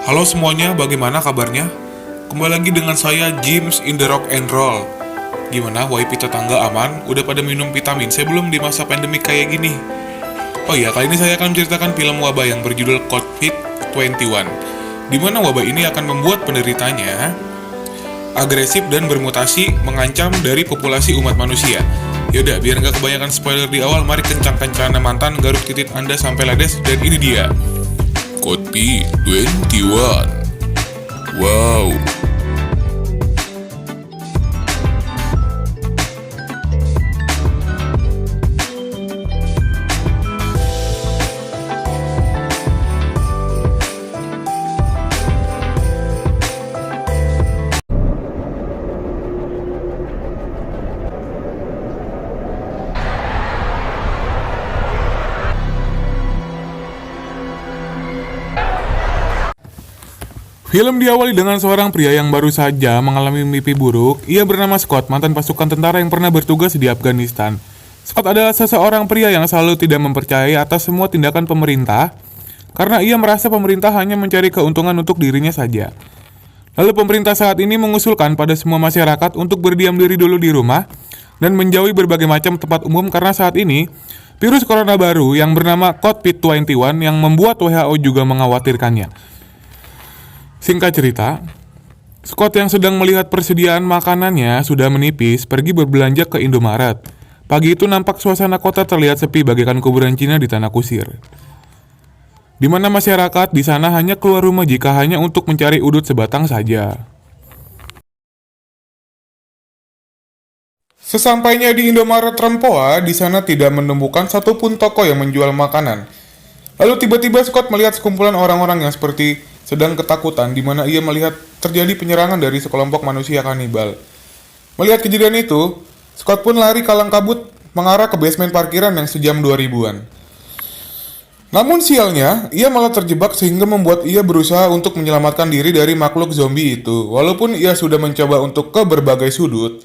Halo semuanya, bagaimana kabarnya? Kembali lagi dengan saya, James in the Rock and Roll. Gimana, wifi tetangga aman? Udah pada minum vitamin? Saya belum di masa pandemi kayak gini. Oh iya, kali ini saya akan menceritakan film wabah yang berjudul COVID-21, di mana wabah ini akan membuat penderitanya agresif dan bermutasi mengancam dari populasi umat manusia. Yaudah, biar nggak kebanyakan spoiler di awal, mari kencangkan celana mantan, garuk titik Anda sampai lades, dan ini dia COVID-21. Wow. Film diawali dengan seorang pria yang baru saja mengalami mimpi buruk. Ia bernama Scott, mantan pasukan tentara yang pernah bertugas di Afghanistan. Scott adalah seseorang pria yang selalu tidak mempercayai atas semua tindakan pemerintah, karena ia merasa pemerintah hanya mencari keuntungan untuk dirinya saja. Lalu pemerintah saat ini mengusulkan pada semua masyarakat untuk berdiam diri dulu di rumah dan menjauhi berbagai macam tempat umum karena saat ini virus corona baru yang bernama COVID-21 yang membuat WHO juga mengkhawatirkannya. Singkat cerita, Scott yang sedang melihat persediaan makanannya sudah menipis pergi berbelanja ke Indomaret. Pagi itu nampak suasana kota terlihat sepi bagaikan kuburan Cina di tanah kusir, di mana masyarakat di sana hanya keluar rumah jika hanya untuk mencari udut sebatang saja. Sesampainya di Indomaret Rempoa, di sana tidak menemukan satupun toko yang menjual makanan. Lalu tiba-tiba Scott melihat sekumpulan orang-orang yang seperti sedang ketakutan, di mana ia melihat terjadi penyerangan dari sekelompok manusia kanibal. Melihat kejadian itu, Scott pun lari kalang kabut mengarah ke basement parkiran yang sejam 2000-an. Namun sialnya, ia malah terjebak sehingga membuat ia berusaha untuk menyelamatkan diri dari makhluk zombie itu. Walaupun ia sudah mencoba untuk ke berbagai sudut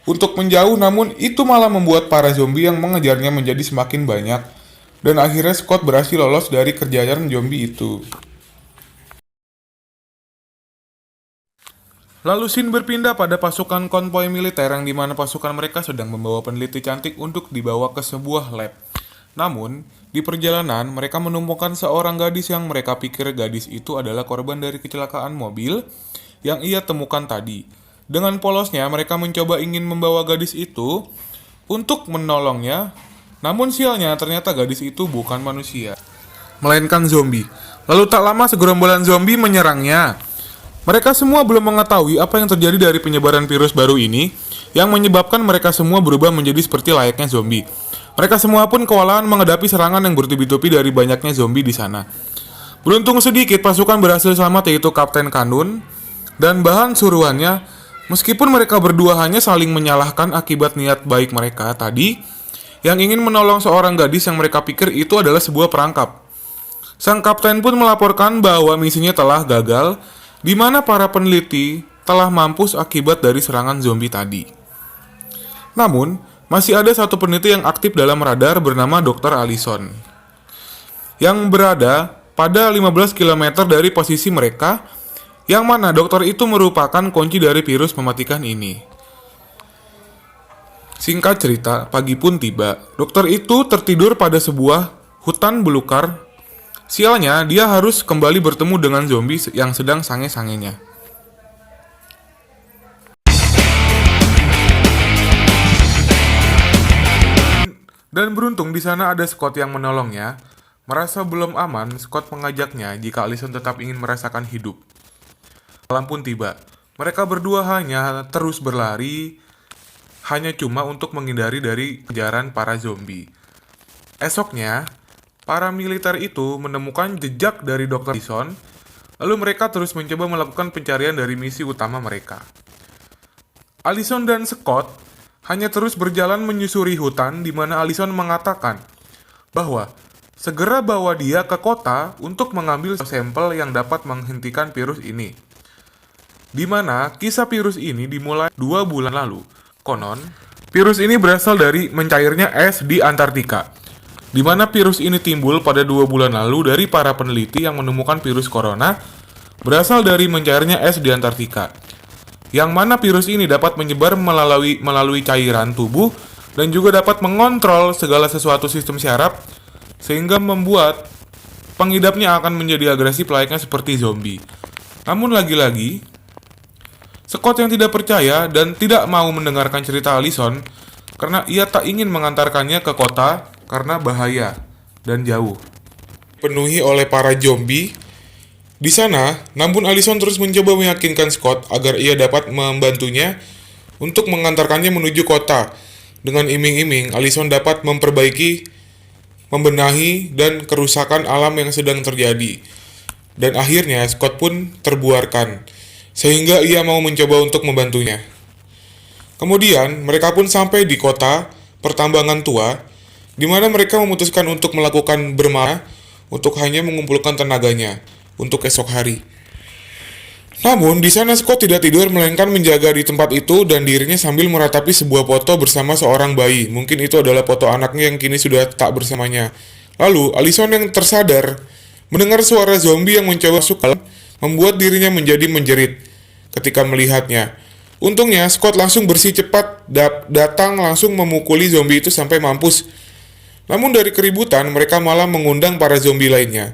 untuk menjauh, namun itu malah membuat para zombie yang mengejarnya menjadi semakin banyak. Dan akhirnya Scott berhasil lolos dari kejaran zombie itu. Lalu scene berpindah pada pasukan konvoi militer yang dimana pasukan mereka sedang membawa peneliti cantik untuk dibawa ke sebuah lab. Namun, di perjalanan mereka menemukan seorang gadis yang mereka pikir gadis itu adalah korban dari kecelakaan mobil yang ia temukan tadi. Dengan polosnya mereka mencoba ingin membawa gadis itu untuk menolongnya, namun sialnya ternyata gadis itu bukan manusia, melainkan zombie. Lalu tak lama segerombolan zombie menyerangnya. Mereka semua belum mengetahui apa yang terjadi dari penyebaran virus baru ini yang menyebabkan mereka semua berubah menjadi seperti layaknya zombie. Mereka semua pun kewalahan menghadapi serangan yang bertubi-tubi dari banyaknya zombie di sana. Beruntung sedikit pasukan berhasil selamat, yaitu Kapten Kanun dan bahan suruhannya. Meskipun mereka berdua hanya saling menyalahkan akibat niat baik mereka tadi yang ingin menolong seorang gadis yang mereka pikir itu adalah sebuah perangkap. Sang kapten pun melaporkan bahwa misinya telah gagal, di mana para peneliti telah mampus akibat dari serangan zombie tadi. Namun, masih ada satu peneliti yang aktif dalam radar bernama Dr. Allison, yang berada pada 15 km dari posisi mereka, yang mana dokter itu merupakan kunci dari virus mematikan ini. Singkat cerita, pagi pun tiba. Dokter itu tertidur pada sebuah hutan belukar. Sialnya, dia harus kembali bertemu dengan zombie yang sedang sange-sangenya. Dan beruntung di sana ada Scott yang menolongnya. Merasa belum aman, Scott mengajaknya jika Allison tetap ingin merasakan hidup. Malam pun tiba. Mereka berdua hanya terus berlari, hanya cuma untuk menghindari dari kejaran para zombie. Esoknya, para militer itu menemukan jejak dari Dr. Allison, lalu mereka terus mencoba melakukan pencarian dari misi utama mereka. Allison dan Scott hanya terus berjalan menyusuri hutan, di mana Allison mengatakan bahwa segera bawa dia ke kota untuk mengambil sampel yang dapat menghentikan virus ini. Di mana kisah virus ini dimulai 2 bulan lalu. Konon, virus ini berasal dari mencairnya es di Antartika, di mana virus ini timbul pada 2 bulan lalu dari para peneliti yang menemukan virus corona berasal dari mencairnya es di Antartika, yang mana virus ini dapat menyebar melalui cairan tubuh dan juga dapat mengontrol segala sesuatu sistem syaraf, sehingga membuat pengidapnya akan menjadi agresif layaknya seperti zombie. Namun lagi-lagi, Scott yang tidak percaya dan tidak mau mendengarkan cerita Allison karena ia tak ingin mengantarkannya ke kota karena bahaya dan jauh. Penuhi oleh para zombie di sana, namun Allison terus mencoba meyakinkan Scott agar ia dapat membantunya untuk mengantarkannya menuju kota. Dengan iming-iming, Allison dapat membenahi dan kerusakan alam yang sedang terjadi. Dan akhirnya Scott pun terbuarkan, sehingga ia mau mencoba untuk membantunya. Kemudian, mereka pun sampai di kota pertambangan tua, di mana mereka memutuskan untuk melakukan bermalam untuk hanya mengumpulkan tenaganya untuk esok hari. Namun, di sana Scott tidak tidur, melainkan menjaga di tempat itu dan dirinya sambil meratapi sebuah foto bersama seorang bayi. Mungkin itu adalah foto anaknya yang kini sudah tak bersamanya. Lalu, Allison yang tersadar mendengar suara zombie yang mencoba masuk, membuat dirinya menjadi menjerit ketika melihatnya. Untungnya, Scott langsung bersih cepat datang langsung memukuli zombie itu sampai mampus. Namun dari keributan, mereka malah mengundang para zombie lainnya.